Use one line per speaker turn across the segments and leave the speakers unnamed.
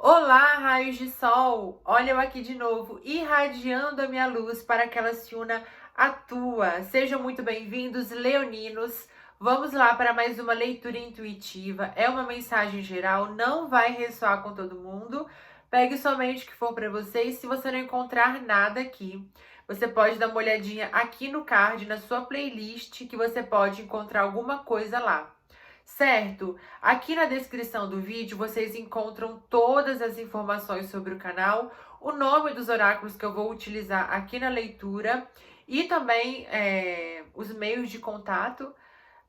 Olá, raios de sol! Olha eu aqui de novo, irradiando a minha luz para que ela se una à tua. Sejam muito bem-vindos, leoninos. Vamos lá para mais uma leitura intuitiva. É uma mensagem geral, não vai ressoar com todo mundo. Pegue somente o que for para você e se você não encontrar nada aqui, você pode dar uma olhadinha aqui no card, na sua playlist, que você pode encontrar alguma coisa lá. Certo? Aqui na descrição do vídeo vocês encontram todas as informações sobre o canal, o nome dos oráculos que eu vou utilizar aqui na leitura e também os meios de contato,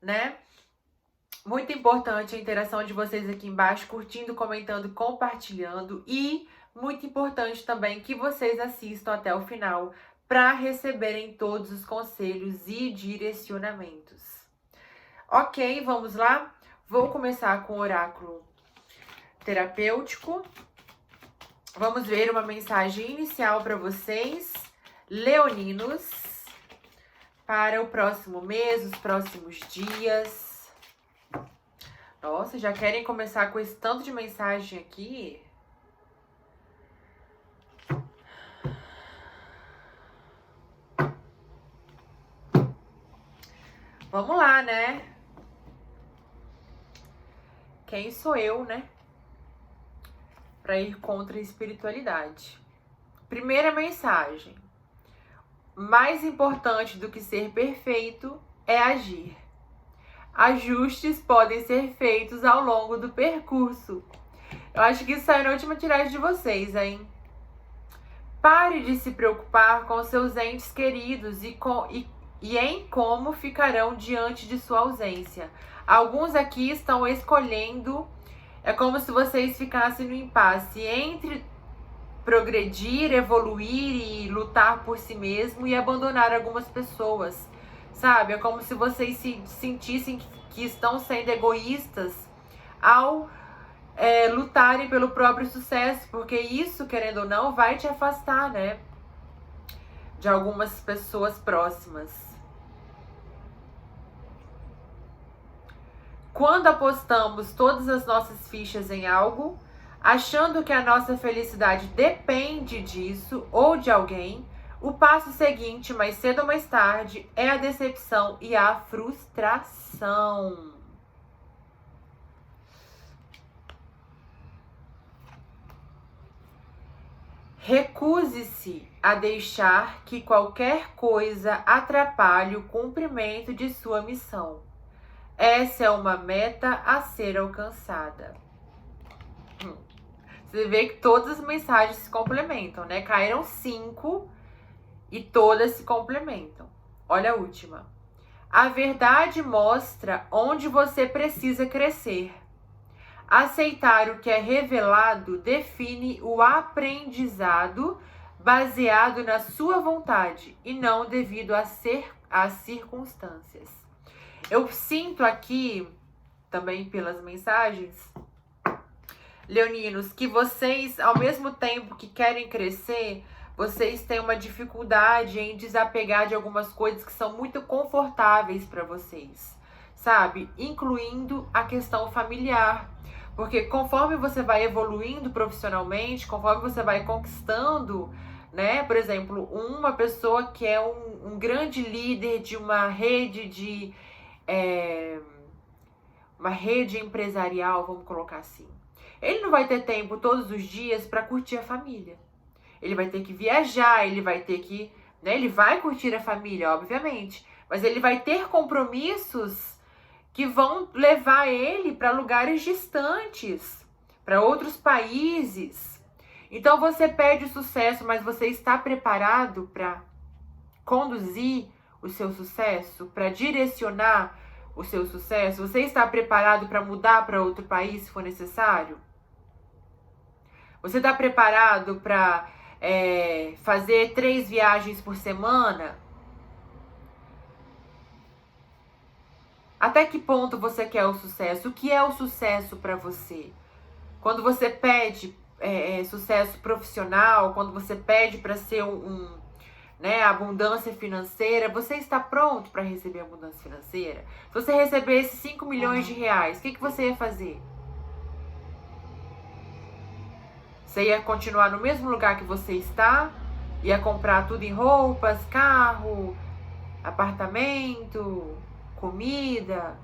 né? Muito importante a interação de vocês aqui embaixo, curtindo, comentando, compartilhando e muito importante também que vocês assistam até o final para receberem todos os conselhos e direcionamentos. Ok, vamos lá? Vou começar com o oráculo terapêutico. Vamos ver uma mensagem inicial para vocês, leoninos, para o próximo mês, os próximos dias. Nossa, já querem começar com esse tanto de mensagem aqui? Vamos lá, né? Quem sou eu, né? Para ir contra a espiritualidade. Primeira mensagem. Mais importante do que ser perfeito é agir. Ajustes podem ser feitos ao longo do percurso. Eu acho que isso saiu na última tiragem de vocês, hein? Pare de se preocupar com seus entes queridos e em como ficarão diante de sua ausência. Alguns aqui estão escolhendo, é como se vocês ficassem no impasse entre progredir, evoluir e lutar por si mesmo e abandonar algumas pessoas, sabe? É como se vocês se sentissem que estão sendo egoístas ao lutarem pelo próprio sucesso, porque isso, querendo ou não, vai te afastar, né? De algumas pessoas próximas. Quando apostamos todas as nossas fichas em algo, achando que a nossa felicidade depende disso ou de alguém, o passo seguinte, mais cedo ou mais tarde, é a decepção e a frustração. Recuse-se a deixar que qualquer coisa atrapalhe o cumprimento de sua missão. Essa é uma meta a ser alcançada. Você vê que todas as mensagens se complementam, né? Caíram 5 e todas se complementam. Olha a última. A verdade mostra onde você precisa crescer. Aceitar o que é revelado define o aprendizado baseado na sua vontade e não devido às circunstâncias. Eu sinto aqui, também pelas mensagens, leoninos, que vocês, ao mesmo tempo que querem crescer, vocês têm uma dificuldade em desapegar de algumas coisas que são muito confortáveis para vocês, sabe? Incluindo a questão familiar. Porque conforme você vai evoluindo profissionalmente, conforme você vai conquistando, né? Por exemplo, uma pessoa que é um grande líder de uma rede de... uma rede empresarial, vamos colocar assim. Ele não vai ter tempo todos os dias para curtir a família. Ele vai ter que viajar, ele vai ter que... né? Ele vai curtir a família, obviamente. Mas ele vai ter compromissos que vão levar ele para lugares distantes, para outros países. Então você perde o sucesso, mas você está preparado para conduzir o seu sucesso, para direcionar o seu sucesso? Você está preparado para mudar para outro país se for necessário? Você está preparado para fazer 3 viagens por semana? Até que ponto você quer o sucesso? O que é o sucesso para você? Quando você pede sucesso profissional, quando você pede para ser abundância financeira, você está pronto para receber abundância financeira? Se você receber esses 5 milhões de reais, o que você ia fazer? Você ia continuar no mesmo lugar que você está, ia comprar tudo em roupas, carro, apartamento, comida.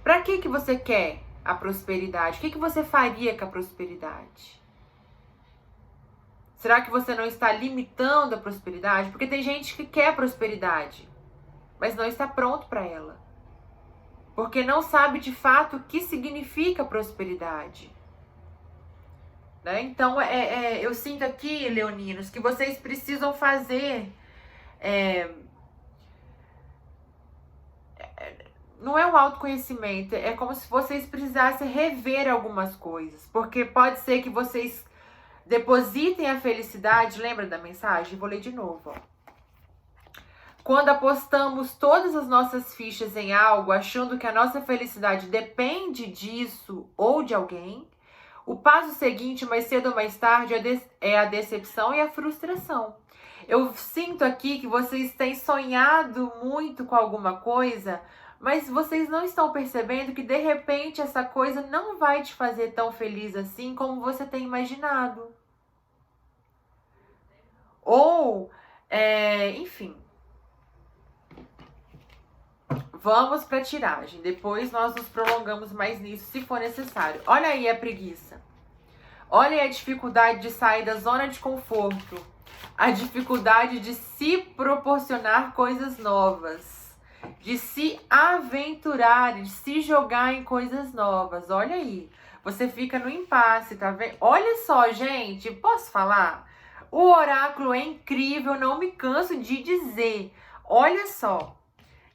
Para que você quer a prosperidade? O que você faria com a prosperidade? Será que você não está limitando a prosperidade? Porque tem gente que quer prosperidade, mas não está pronto para ela. Porque não sabe de fato o que significa prosperidade. Né? Então, eu sinto aqui, leoninos, que vocês precisam fazer... não é um autoconhecimento, é como se vocês precisassem rever algumas coisas. Porque pode ser que vocês depositem a felicidade... Lembra da mensagem? Vou ler de novo, ó. Quando apostamos todas as nossas fichas em algo, achando que a nossa felicidade depende disso ou de alguém, o passo seguinte, mais cedo ou mais tarde, é a decepção e a frustração. Eu sinto aqui que vocês têm sonhado muito com alguma coisa, mas vocês não estão percebendo que de repente essa coisa não vai te fazer tão feliz assim como você tem imaginado. Ou, enfim... Vamos para a tiragem. Depois nós nos prolongamos mais nisso, se for necessário. Olha aí a preguiça. Olha aí a dificuldade de sair da zona de conforto. A dificuldade de se proporcionar coisas novas. De se aventurar, de se jogar em coisas novas. Olha aí. Você fica no impasse, tá vendo? Olha só, gente. Posso falar? O oráculo é incrível, não me canso de dizer. Olha só.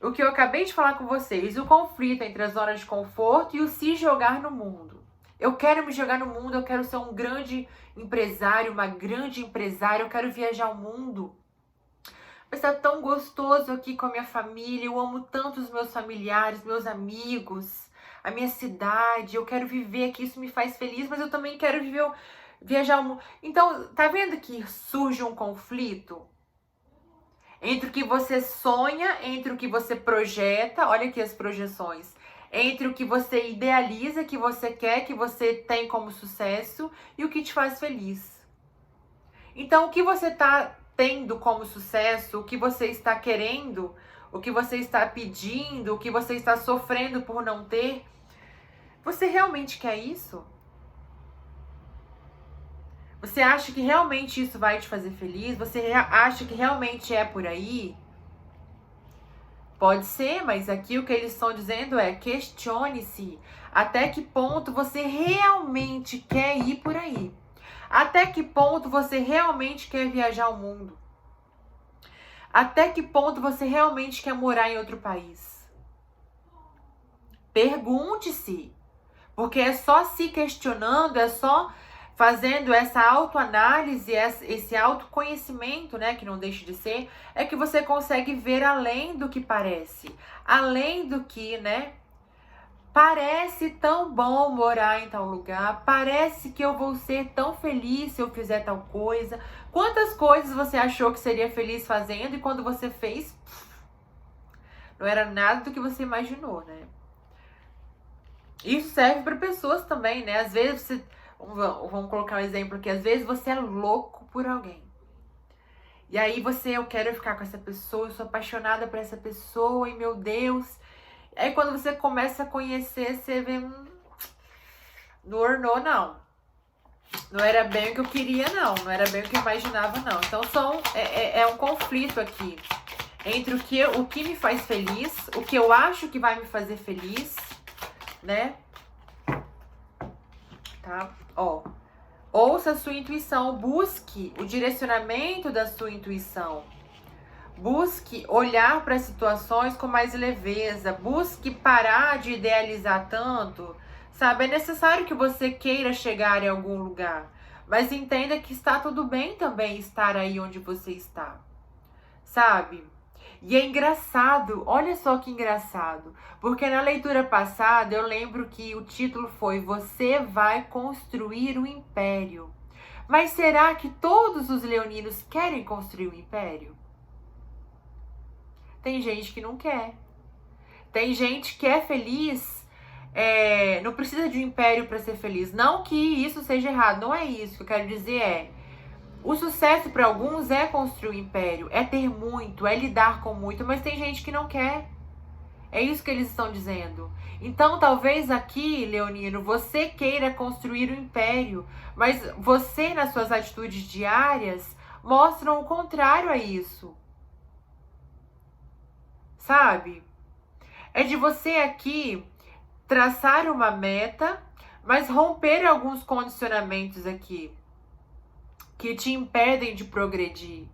O que eu acabei de falar com vocês, o conflito entre a zona de conforto e o se jogar no mundo. Eu quero me jogar no mundo, eu quero ser um grande empresário, uma grande empresária, eu quero viajar o mundo. Mas tá tão gostoso aqui com a minha família, eu amo tanto os meus familiares, meus amigos, a minha cidade, eu quero viver aqui, isso me faz feliz, mas eu também quero viajar o mundo. Então, tá vendo que surge um conflito? Entre o que você sonha, entre o que você projeta, olha aqui as projeções, entre o que você idealiza, que você quer, que você tem como sucesso e o que te faz feliz. Então, o que você está tendo como sucesso, o que você está querendo, o que você está pedindo, o que você está sofrendo por não ter, você realmente quer isso? Você acha que realmente isso vai te fazer feliz? Você acha que realmente é por aí? Pode ser, mas aqui o que eles estão dizendo é: questione-se. Até que ponto você realmente quer ir por aí? Até que ponto você realmente quer viajar o mundo? Até que ponto você realmente quer morar em outro país? Pergunte-se. Porque é só se questionando, é só fazendo essa autoanálise, esse autoconhecimento, né, que não deixa de ser, é que você consegue ver além do que parece. Além do que, né, parece tão bom morar em tal lugar, parece que eu vou ser tão feliz se eu fizer tal coisa. Quantas coisas você achou que seria feliz fazendo e quando você fez, não era nada do que você imaginou, né? Isso serve para pessoas também, né? Às vezes você... Vamos colocar um exemplo aqui. Às vezes você é louco por alguém. E aí eu quero ficar com essa pessoa, eu sou apaixonada por essa pessoa, e meu Deus. Aí quando você começa a conhecer, você vê... não ornou, não. Não era bem o que eu queria, não. Não era bem o que eu imaginava, não. Então é um conflito aqui. Entre o que me faz feliz, o que eu acho que vai me fazer feliz, né? Tá? Ó, ouça a sua intuição, busque o direcionamento da sua intuição. Busque olhar para as situações com mais leveza, busque parar de idealizar tanto, sabe? É necessário que você queira chegar em algum lugar, mas entenda que está tudo bem também estar aí onde você está, sabe? E é engraçado, olha só que engraçado, porque na leitura passada eu lembro que o título foi Você vai construir um império. Mas será que todos os leoninos querem construir um império? Tem gente que não quer. Tem gente que é feliz não precisa de um império para ser feliz. Não que isso seja errado, não é isso. O que eu quero dizer o sucesso para alguns é construir um império, é ter muito, é lidar com muito, mas tem gente que não quer. É isso que eles estão dizendo. Então, talvez aqui, Leonino, você queira construir um império, mas você, nas suas atitudes diárias, mostram o contrário a isso. Sabe? É de você aqui traçar uma meta, mas romper alguns condicionamentos aqui que te impedem de progredir.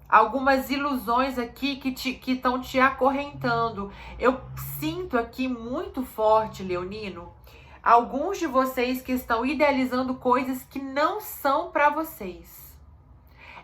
Algumas ilusões aqui que estão te acorrentando. Eu sinto aqui muito forte, Leonino, alguns de vocês que estão idealizando coisas que não são para vocês.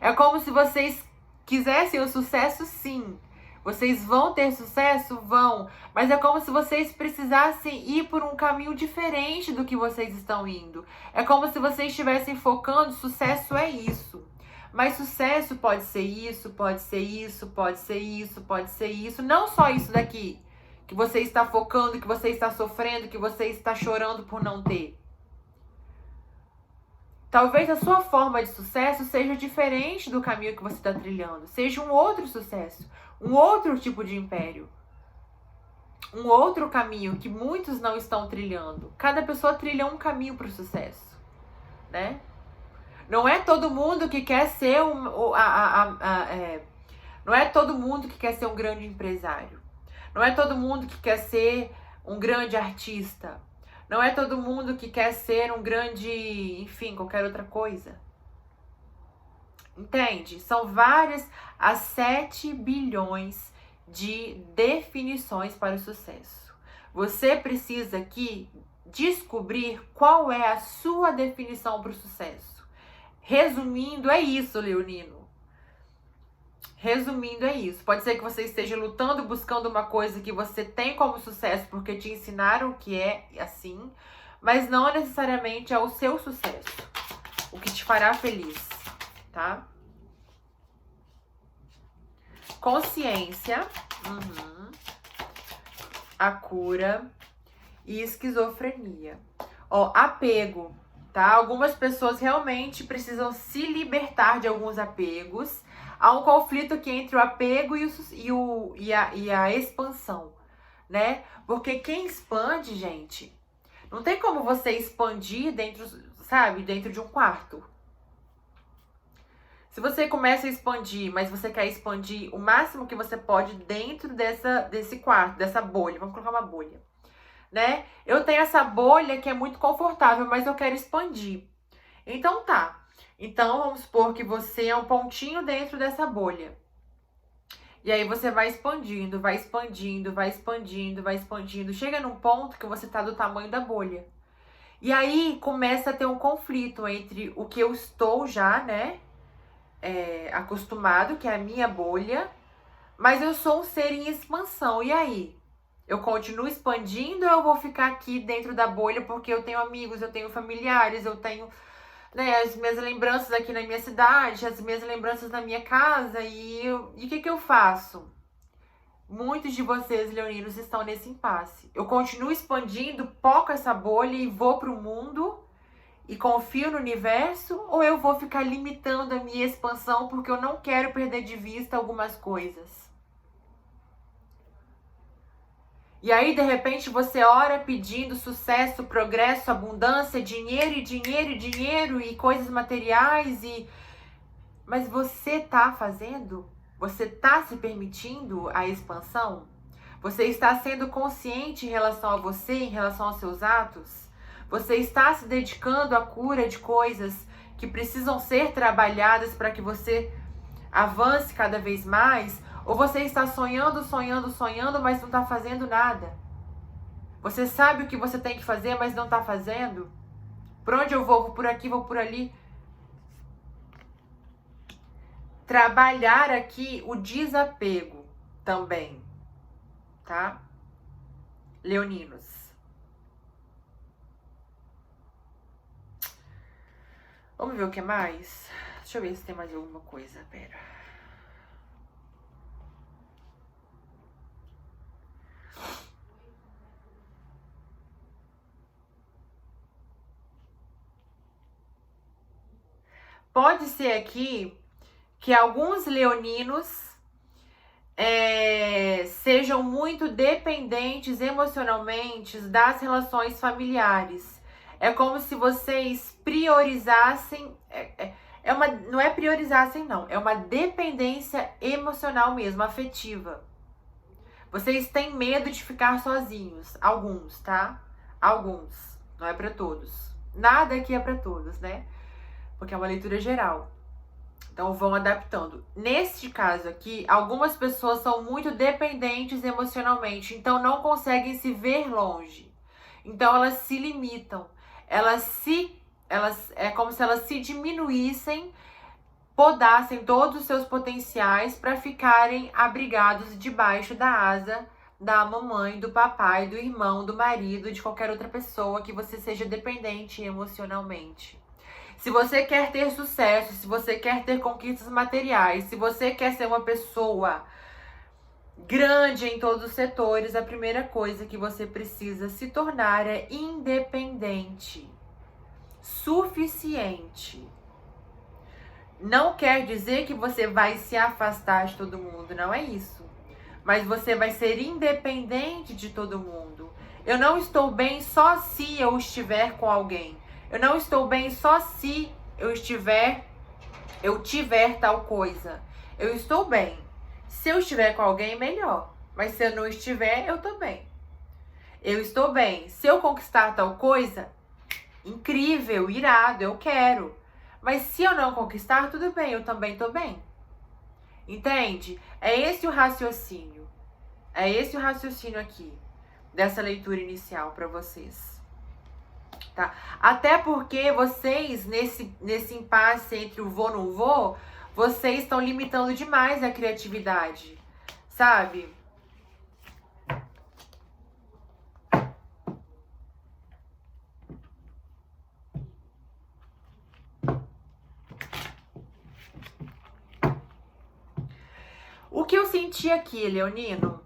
É como se vocês quisessem o sucesso, sim. Vocês vão ter sucesso? Vão. Mas é como se vocês precisassem ir por um caminho diferente do que vocês estão indo. É como se vocês estivessem focando, sucesso é isso. Mas sucesso pode ser isso, pode ser isso, pode ser isso, pode ser isso. Não só isso daqui, que você está focando, que você está sofrendo, que você está chorando por não ter. Talvez a sua forma de sucesso seja diferente do caminho que você está trilhando. Seja um outro sucesso, um outro tipo de império. Um outro caminho que muitos não estão trilhando. Cada pessoa trilha um caminho para o sucesso, né? Não é todo mundo que quer ser não é todo mundo que quer ser um grande empresário. Não é todo mundo que quer ser um grande artista. Não é todo mundo que quer ser um grande, enfim, qualquer outra coisa. Entende? São várias, as 7 bilhões de definições para o sucesso. Você precisa aqui descobrir qual é a sua definição para o sucesso. Resumindo, é isso, Leonino. Resumindo, é isso. Pode ser que você esteja lutando, buscando uma coisa que você tem como sucesso porque te ensinaram que é assim, mas não necessariamente é o seu sucesso, o que te fará feliz, tá? Consciência, a cura e esquizofrenia. Ó, apego, tá? Algumas pessoas realmente precisam se libertar de alguns apegos. Há um conflito aqui entre o apego e a expansão, né? Porque quem expande, gente, não tem como você expandir dentro, sabe, dentro de um quarto. Se você começa a expandir, mas você quer expandir o máximo que você pode dentro desse quarto, dessa bolha, vamos colocar uma bolha, né? Eu tenho essa bolha que é muito confortável, mas eu quero expandir. Então tá. Então vamos supor que você é um pontinho dentro dessa bolha. E aí você vai expandindo, vai expandindo, vai expandindo, vai expandindo. Chega num ponto que você tá do tamanho da bolha. E aí começa a ter um conflito entre o que eu estou já, né? Acostumado, que é a minha bolha, mas eu sou um ser em expansão. E aí? Eu continuo expandindo ou eu vou ficar aqui dentro da bolha porque eu tenho amigos, eu tenho familiares, eu tenho, né, as minhas lembranças aqui na minha cidade, as minhas lembranças na minha casa e o que eu faço? Muitos de vocês, leoninos, estão nesse impasse. Eu continuo expandindo, poco essa bolha e vou para o mundo e confio no universo, ou eu vou ficar limitando a minha expansão porque eu não quero perder de vista algumas coisas? E aí, de repente, você ora pedindo sucesso, progresso, abundância, dinheiro e dinheiro e dinheiro e coisas materiais mas você tá fazendo? Você tá se permitindo a expansão? Você está sendo consciente em relação a você, em relação aos seus atos? Você está se dedicando à cura de coisas que precisam ser trabalhadas para que você avance cada vez mais? Ou você está sonhando, sonhando, sonhando, mas não está fazendo nada? Você sabe o que você tem que fazer, mas não está fazendo? Por onde eu vou? Vou por aqui, vou por ali. Trabalhar aqui o desapego também, tá? Leoninos. Vamos ver o que mais? Deixa eu ver se tem mais alguma coisa. Pera. pode ser aqui que alguns leoninos sejam muito dependentes emocionalmente das relações familiares. É como se vocês priorizassem. Não é priorizassem, não. É uma dependência emocional mesmo, afetiva. Vocês têm medo de ficar sozinhos. Alguns, tá? Alguns. Não é pra todos. Nada aqui é pra todos, né? Porque é uma leitura geral. Então vão adaptando. Neste caso aqui, algumas pessoas são muito dependentes emocionalmente, então não conseguem se ver longe. Então elas se limitam. É como se elas se diminuíssem, podassem todos os seus potenciais para ficarem abrigados debaixo da asa da mamãe, do papai, do irmão, do marido, de qualquer outra pessoa que você seja dependente emocionalmente. Se você quer ter sucesso, se você quer ter conquistas materiais, se você quer ser uma pessoa grande em todos os setores, a primeira coisa que você precisa se tornar é independente, suficiente. Não quer dizer que você vai se afastar de todo mundo, não é isso. Mas você vai ser independente de todo mundo. Eu não estou bem só se eu estiver com alguém. Eu não estou bem só se eu tiver tal coisa. Eu estou bem. Se eu estiver com alguém, melhor. Mas se eu não estiver, eu tô bem. Eu estou bem. Se eu conquistar tal coisa, incrível, irado, eu quero. Mas se eu não conquistar, tudo bem, eu também tô bem. Entende? É esse o raciocínio. É esse o raciocínio aqui, dessa leitura inicial para vocês. Tá? Até porque vocês, nesse impasse entre o vou e não vou, vocês estão limitando demais a criatividade, sabe? O que eu senti aqui, Leonino,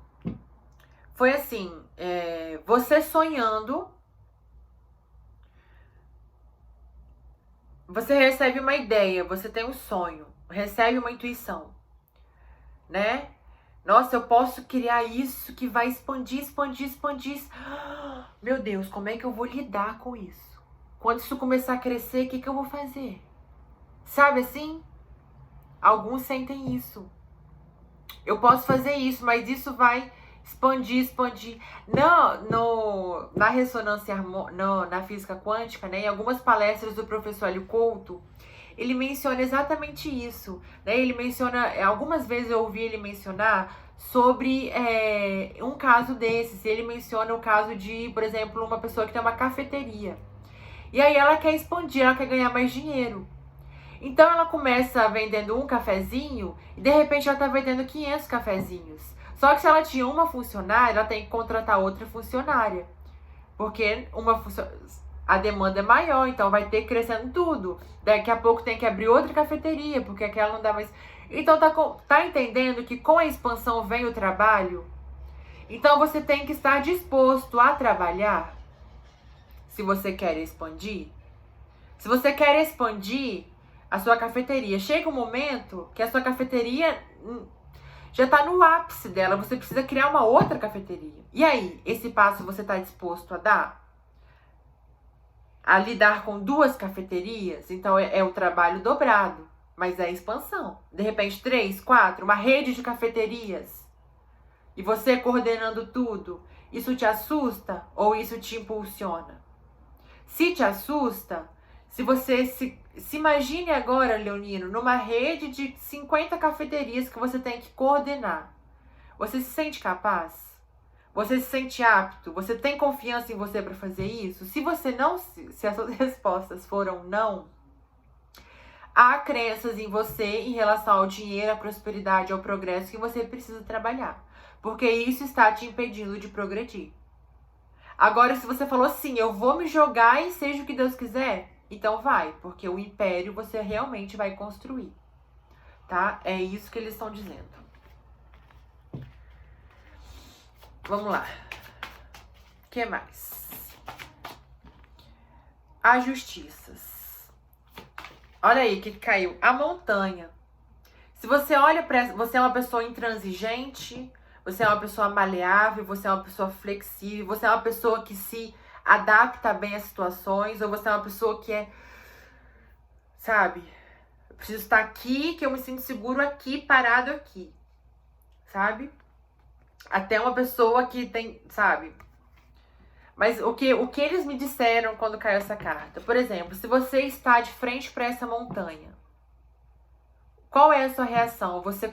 foi assim, você sonhando. Você recebe uma ideia, você tem um sonho, recebe uma intuição, né? Nossa, eu posso criar isso que vai expandir, expandir, expandir. Meu Deus, como é que eu vou lidar com isso? Quando isso começar a crescer, o que eu vou fazer? Sabe assim? Alguns sentem isso. Eu posso fazer isso, mas isso vai expandir, expandir. Na ressonância na física quântica, né? Em algumas palestras do professor Hélio Couto, ele menciona exatamente isso, né? Ele menciona, algumas vezes eu ouvi ele mencionar sobre um caso desses. Ele menciona o caso de, por exemplo, uma pessoa que tem uma cafeteria. E aí ela quer expandir, ela quer ganhar mais dinheiro. Então ela começa vendendo um cafezinho e de repente ela tá vendendo 500 cafezinhos. Só que se ela tinha uma funcionária, ela tem que contratar outra funcionária. Porque a demanda é maior, então vai ter crescendo tudo. Daqui a pouco tem que abrir outra cafeteria, porque aquela não dá mais. Então tá entendendo que com a expansão vem o trabalho? Então você tem que estar disposto a trabalhar se você quer expandir. Se você quer expandir a sua cafeteria, chega um momento que a sua cafeteria já está no ápice dela, você precisa criar uma outra cafeteria. E aí, esse passo você está disposto a dar? A lidar com duas cafeterias? Então é o trabalho dobrado, mas é a expansão. De repente, 3, 4, uma rede de cafeterias. E você coordenando tudo. Isso te assusta ou isso te impulsiona? Se te assusta, se você se imagine agora, Leonino, numa rede de 50 cafeterias que você tem que coordenar. Você se sente capaz? Você se sente apto? Você tem confiança em você para fazer isso? Se você não, se as suas respostas foram não, há crenças em você em relação ao dinheiro, à prosperidade, ao progresso que você precisa trabalhar. Porque isso está te impedindo de progredir. Agora, se você falou assim, eu vou me jogar e seja o que Deus quiser, então vai, porque o império você realmente vai construir, tá? É isso que eles estão dizendo. Vamos lá. O que mais? As justiças. Olha aí o que caiu. A montanha. Se você olha para... Você é uma pessoa intransigente, você é uma pessoa maleável, você é uma pessoa flexível, você é uma pessoa que se adapta bem às situações, ou você é uma pessoa que é, sabe, eu preciso estar aqui, que eu me sinto seguro aqui, parado aqui, sabe? Até uma pessoa que tem, sabe? Mas o que eles me disseram quando caiu essa carta? Por exemplo, se você está de frente para essa montanha, qual é a sua reação? Você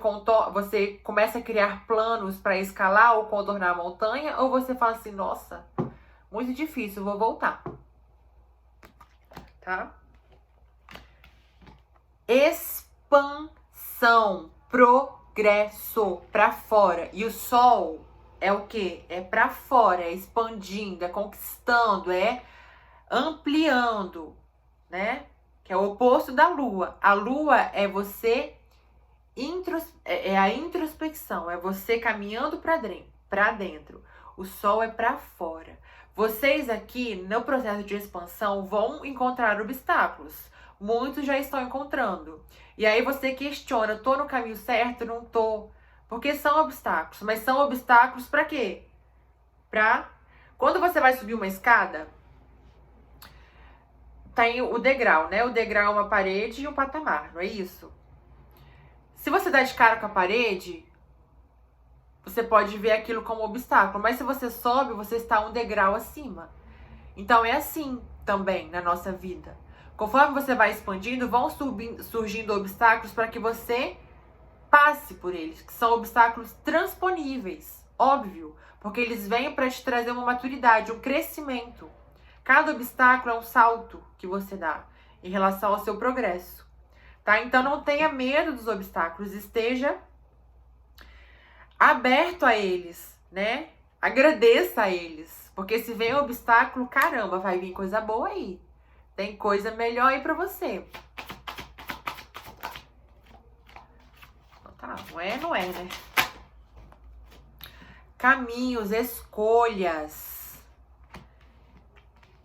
começa a criar planos para escalar ou contornar a montanha? Ou você fala assim, nossa, muito difícil, vou voltar. Tá? Expansão, progresso para fora. E o sol é o quê? É para fora, é expandindo, é conquistando, é ampliando, né? Que é o oposto da lua. A lua é você é a introspecção, é você caminhando para dentro. O sol é para fora. Vocês aqui no processo de expansão vão encontrar obstáculos. Muitos já estão encontrando. E aí você questiona, tô no caminho certo? Não tô. Porque são obstáculos, mas são obstáculos para quê? Quando você vai subir uma escada, tem o degrau, né? O degrau é uma parede e um patamar, não é isso? Se você dá de cara com a parede, você pode ver aquilo como obstáculo. Mas se você sobe, você está um degrau acima. Então é assim também na nossa vida. Conforme você vai expandindo, vão surgindo obstáculos para que você passe por eles, que são obstáculos transponíveis, óbvio, porque eles vêm para te trazer uma maturidade, um crescimento. Cada obstáculo é um salto que você dá em relação ao seu progresso, tá? Então não tenha medo dos obstáculos, esteja aberto a eles, né? Agradeça a eles, porque se vem obstáculo, caramba, vai vir coisa boa aí. Tem coisa melhor aí pra você. Tá, não é, né? Caminhos, escolhas.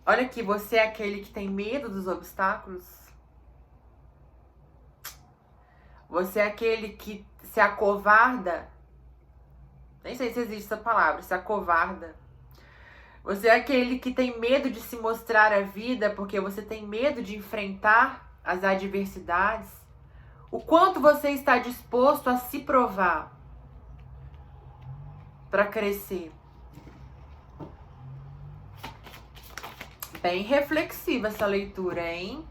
Olha aqui, você é aquele que tem medo dos obstáculos? Você é aquele que se acovarda? Nem sei se existe essa palavra, se acovarda. Você é aquele que tem medo de se mostrar a vida porque você tem medo de enfrentar as adversidades? O quanto você está disposto a se provar para crescer? Bem reflexiva essa leitura, hein?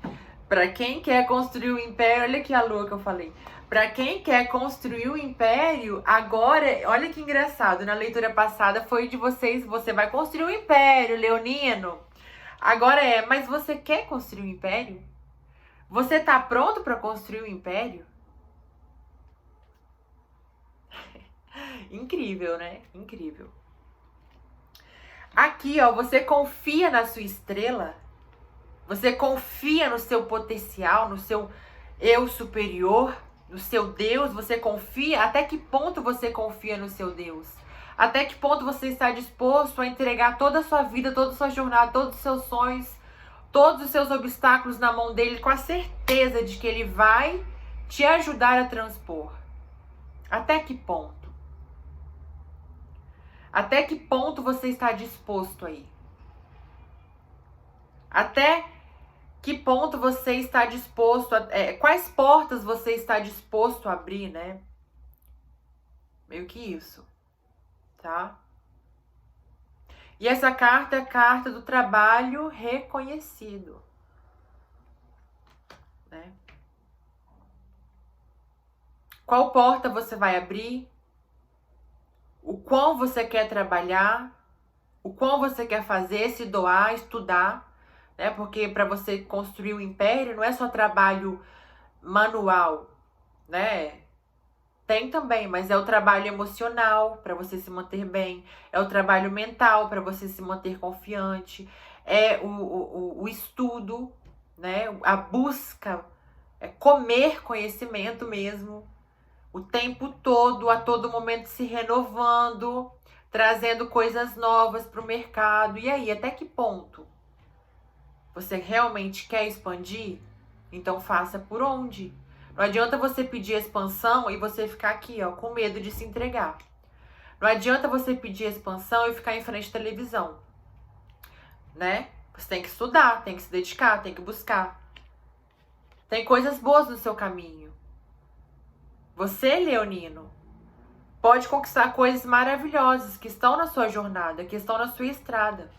Para quem quer construir o império, olha aqui a lua que eu falei. Para quem quer construir o império, agora, olha que engraçado, na leitura passada foi de vocês, você vai construir o império, leonino. Agora mas você quer construir um império? Você tá pronto para construir um império? Incrível, né? Incrível. Aqui, ó, você confia na sua estrela? Você confia no seu potencial, no seu eu superior, no seu Deus? Você confia? Até que ponto você confia no seu Deus? Até que ponto você está disposto a entregar toda a sua vida, toda a sua jornada, todos os seus sonhos, todos os seus obstáculos na mão dele, com a certeza de que ele vai te ajudar a transpor? Até que ponto? Até que ponto você está disposto aí? Até que ponto você está disposto a... quais portas você está disposto a abrir, né? Meio que isso, tá? E essa carta é a carta do trabalho reconhecido, né? Qual porta você vai abrir? O quão você quer trabalhar? O quão você quer fazer, se doar, estudar, né? Porque para você construir o império não é só trabalho manual, né? Tem também, mas é o trabalho emocional para você se manter bem, é o trabalho mental para você se manter confiante, é o estudo, né? A busca, é comer conhecimento mesmo, o tempo todo, a todo momento se renovando, trazendo coisas novas para o mercado. E aí, até que ponto você realmente quer expandir? Então faça por onde. Não adianta você pedir expansão e você ficar aqui, ó, com medo de se entregar. Não adianta você pedir expansão e ficar em frente à televisão, né? Você tem que estudar, tem que se dedicar, tem que buscar. Tem coisas boas no seu caminho. Você, leonino, pode conquistar coisas maravilhosas que estão na sua jornada, que estão na sua estrada.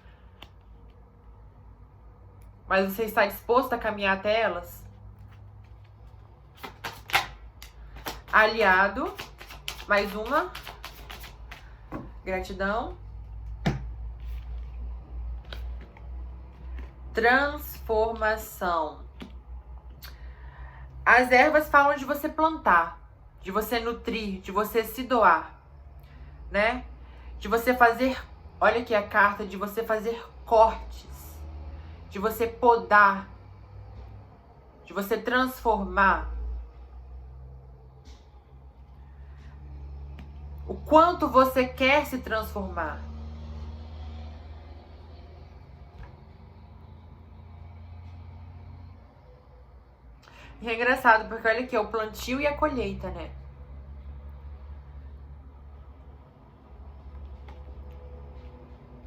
Mas você está disposto a caminhar até elas? Aliado, mais uma. Gratidão. Transformação. As ervas falam de você plantar, de você nutrir, de você se doar, né? De você fazer, olha aqui a carta, de você fazer cortes, de você podar, de você transformar. O quanto você quer se transformar. E é engraçado, porque olha aqui, é o plantio e a colheita, né?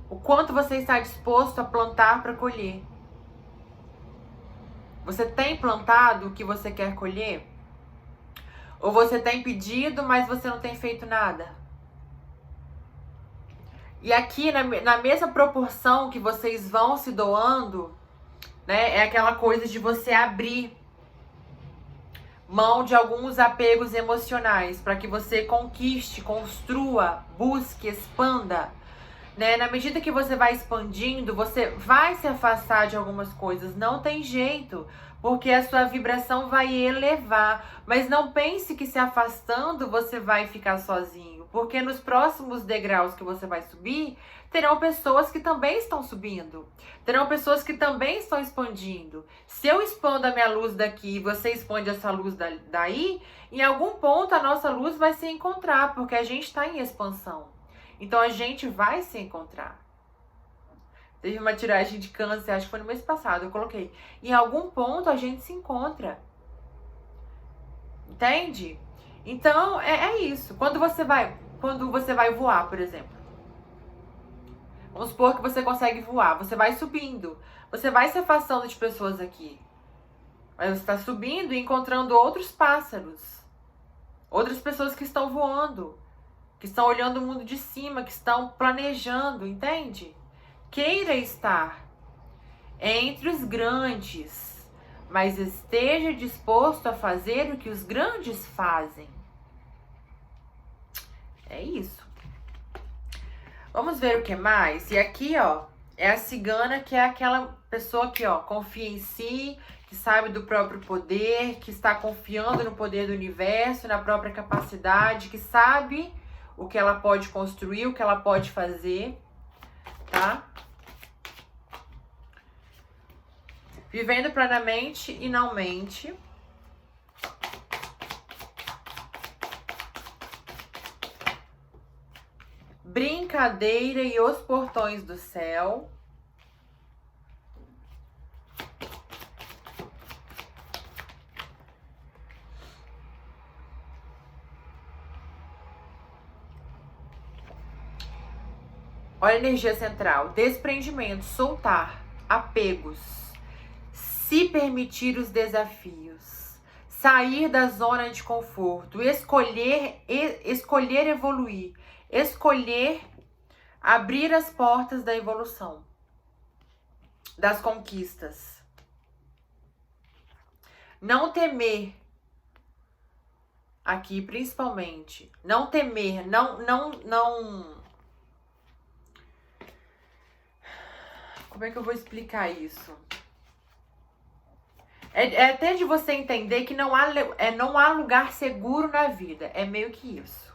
O quanto você está disposto a plantar para colher. Você tem plantado o que você quer colher? Ou você tem pedido, mas você não tem feito nada? E aqui, na mesma proporção que vocês vão se doando, né? É aquela coisa de você abrir mão de alguns apegos emocionais para que você conquiste, construa, busque, expanda, né? Na medida que você vai expandindo, você vai se afastar de algumas coisas, não tem jeito, porque a sua vibração vai elevar, mas não pense que se afastando você vai ficar sozinho, porque nos próximos degraus que você vai subir, terão pessoas que também estão subindo, terão pessoas que também estão expandindo. Se eu expando a minha luz daqui e você expande essa luz daí, em algum ponto a nossa luz vai se encontrar, porque a gente está em expansão. Então a gente vai se encontrar. Teve uma tiragem de câncer, acho que foi no mês passado, eu coloquei. Em algum ponto a gente se encontra. Entende? Então é isso. Quando você vai voar, por exemplo. Vamos supor que você consegue voar. Você vai subindo. Você vai se afastando de pessoas aqui. Mas você está subindo e encontrando outros pássaros. Outras pessoas que estão voando. Que estão olhando o mundo de cima. Que estão planejando. Entende? Queira estar entre os grandes. Mas esteja disposto a fazer o que os grandes fazem. É isso. Vamos ver o que mais? E aqui, ó, é a cigana, que é aquela pessoa que, ó, confia em si, que sabe do próprio poder, que está confiando no poder do universo, na própria capacidade, que sabe o que ela pode construir, o que ela pode fazer, tá? Vivendo plenamente e não mente. Brincadeira e os portões do céu. Olha a energia central. Desprendimento, soltar, apegos, se permitir os desafios, sair da zona de conforto, escolher evoluir, escolher abrir as portas da evolução, das conquistas. Não temer, aqui principalmente, não temer, não. Como é que eu vou explicar isso? É até de você entender que não há lugar seguro na vida. É meio que isso.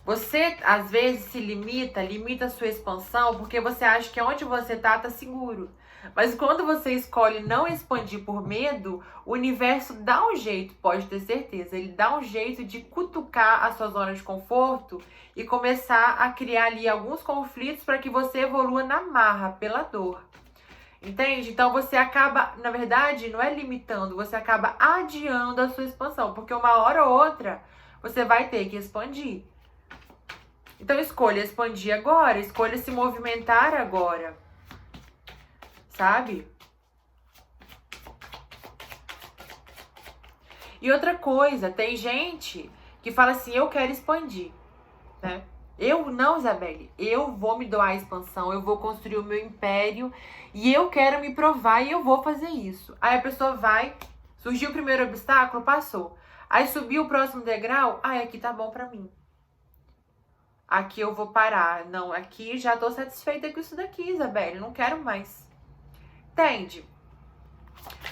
Você, às vezes, se limita a sua expansão porque você acha que onde você tá seguro. Mas quando você escolhe não expandir por medo, o universo dá um jeito, pode ter certeza. Ele dá um jeito de cutucar a sua zona de conforto e começar a criar ali alguns conflitos para que você evolua na marra, pela dor. Entende? Então você acaba, na verdade, não é limitando, você acaba adiando a sua expansão, porque uma hora ou outra você vai ter que expandir. Então escolha expandir agora, escolha se movimentar agora. Sabe? E outra coisa, tem gente que fala assim, eu quero expandir, né? Eu não, Isabelle, eu vou me doar à expansão, eu vou construir o meu império e eu quero me provar e eu vou fazer isso. Aí a pessoa vai, surgiu o primeiro obstáculo, passou. Aí subiu o próximo degrau, aqui tá bom pra mim. Aqui eu vou parar. Não, aqui já tô satisfeita com isso daqui, Isabelle, não quero mais. Entende?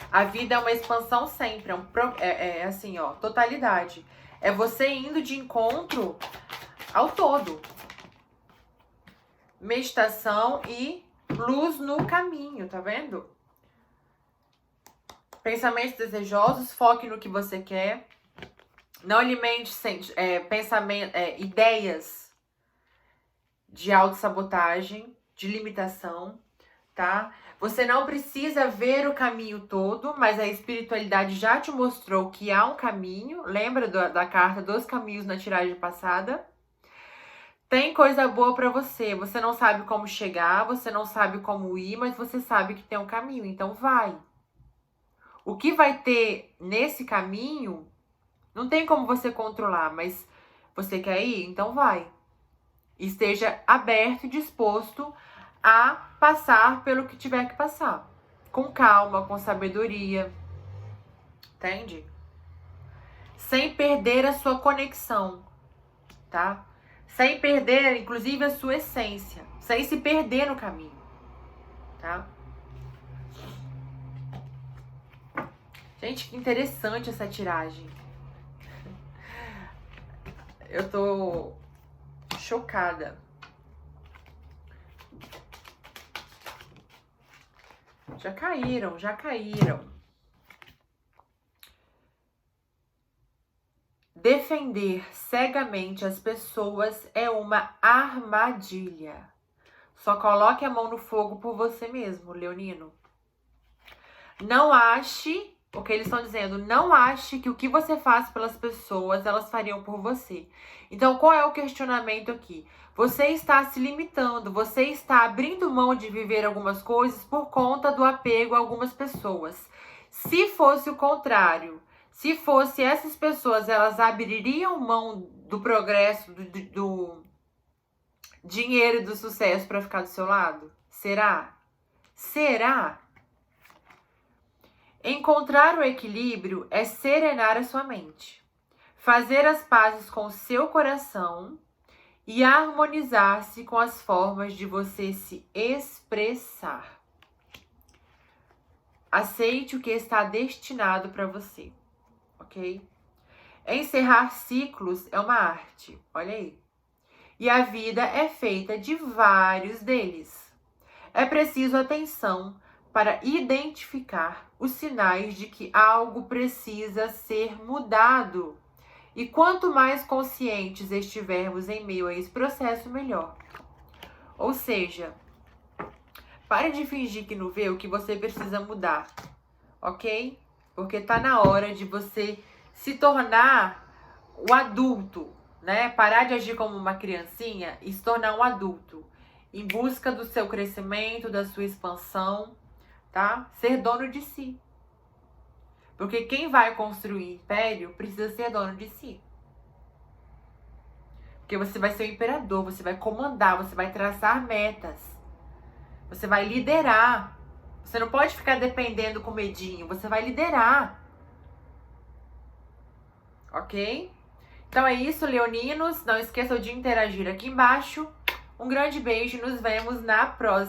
A vida é uma expansão sempre, é assim, ó, totalidade. É você indo de encontro ao todo. Meditação e luz no caminho, tá vendo? Pensamentos desejosos, foque no que você quer. Não alimente ideias de autossabotagem, de limitação, tá? Você não precisa ver o caminho todo, mas a espiritualidade já te mostrou que há um caminho. Lembra da carta dos caminhos na tiragem passada? Tem coisa boa pra você. Você não sabe como chegar, você não sabe como ir, mas você sabe que tem um caminho, então vai. O que vai ter nesse caminho, não tem como você controlar, mas você quer ir? Então vai. Esteja aberto e disposto a passar pelo que tiver que passar. Com calma, com sabedoria. Entende? Sem perder a sua conexão, tá? Sem perder, inclusive, a sua essência. Sem se perder no caminho, tá? Gente, que interessante essa tiragem. Eu tô chocada. Já caíram, já caíram. Defender cegamente as pessoas é uma armadilha. Só coloque a mão no fogo por você mesmo, leonino. Não ache, o que eles estão dizendo, não ache que o que você faz pelas pessoas, elas fariam por você. Então, qual é o questionamento aqui? Você está se limitando, você está abrindo mão de viver algumas coisas por conta do apego a algumas pessoas. Se fosse o contrário, se fosse essas pessoas, elas abririam mão do progresso, do dinheiro e do sucesso para ficar do seu lado? Será? Será? Encontrar o equilíbrio é serenar a sua mente, fazer as pazes com o seu coração e harmonizar-se com as formas de você se expressar. Aceite o que está destinado para você, ok? Encerrar ciclos é uma arte, olha aí. E a vida é feita de vários deles. É preciso atenção para identificar os sinais de que algo precisa ser mudado. E quanto mais conscientes estivermos em meio a esse processo, melhor. Ou seja, pare de fingir que não vê o que você precisa mudar, ok? Porque tá na hora de você se tornar o adulto, né? Parar de agir como uma criancinha e se tornar um adulto. Em busca do seu crescimento, da sua expansão, tá? Ser dono de si. Porque quem vai construir império precisa ser dono de si. Porque você vai ser o imperador, você vai comandar, você vai traçar metas. Você vai liderar. Você não pode ficar dependendo com medinho, você vai liderar. Ok? Então é isso, leoninos. Não esqueçam de interagir aqui embaixo. Um grande beijo e nos vemos na próxima.